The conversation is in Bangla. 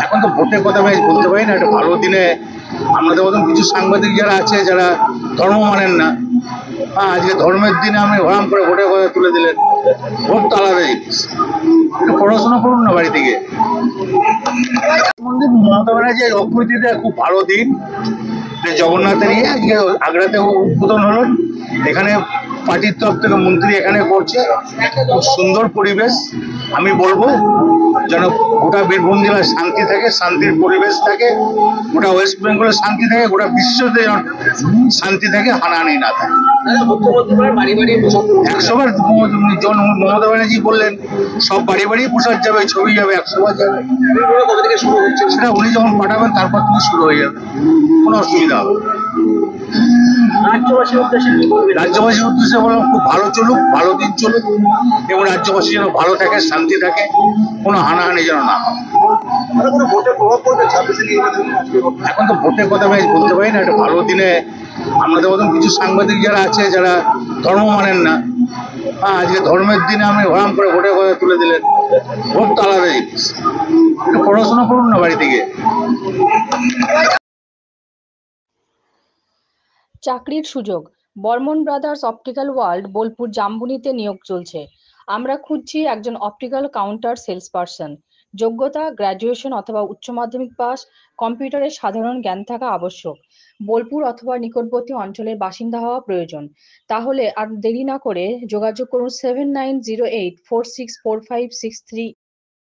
এখন তো ভোটের কথা আমি বলতে পারি না। একটা ভালো দিনে আমাদের মতন কিছু সাংবাদিক যারা আছে, যারা ধর্ম মানেন না, আজকে ধর্মের দিনে আমি হরাম করে ভোটের কথা তুলে দিলেন। ভোট তো আলাদা জিনিস, একটু পড়াশোনা করুন না বাড়ি থেকে। মমতা ব্যানার্জি অক্ষয় তৃতীয়া খুব ভালো দিন। জগন্নাথের আজকে আগ্রাতে উদ্বোধন হলো। এখানে পার্টির তরফ থেকে মন্ত্রী এখানে করছে, খুব সুন্দর পরিবেশ। আমি বলবো যেন গোটা বীরভূম জেলায় শান্তি থাকে, শান্তির পরিবেশ থাকে, গোটা ওয়েস্ট বেঙ্গলের শান্তি থাকে, গোটা বিশ্বতে যেন শান্তি থাকে, হানাহানি না থাকে। একশো বার মমতা ব্যানার্জি বললেন সব বাড়ি বাড়ি প্রসাদ যাবে, ছবি যাবে, 100 বার যাবে। সেটা উনি যখন পাঠাবেন তারপর থেকে শুরু হয়ে যাবে, কোনো অসুবিধা হবে না। রাজ্যবাসীর উদ্দেশ্যে বললাম খুব ভালো চলুক, ভালো দিন চলুক, এবং রাজ্যবাসী যেন ভালো থাকে, শান্তি থাকে, কোনো হানাহানি যেন না হয়। এখন তো ভোটের কথা আমি বলতে পারি না। একটা ভালো দিনে আমাদের মতন কিছু সাংবাদিক যারা আছে, যারা ধর্ম মানেন না, আজকে ধর্মের দিনে আমি হরাম করে ভোটের কথা তুলে দিলেন। ভোট তো আলাদা জিনিস, একটু পড়াশোনা করুন না বাড়ি থেকে। চাকরির সুযোগ। Barman brothers optical world Bolpur জাম্বুনিতে নিয়োগ চলছে। আমরা খুঁজছি একজন অপটিক্যাল কাউন্টার সেলস পারসন। যোগ্যতা গ্র্যাজুয়েশন অথবা উচ্চ মাধ্যমিক পাস, কম্পিউটারের সাধারণ জ্ঞান থাকা আবশ্যক। বোলপুর অথবা নিকটবর্তী অঞ্চলের বাসিন্দা হওয়া প্রয়োজন। তাহলে আর দেরি না করে যোগাযোগ করুন 7908464563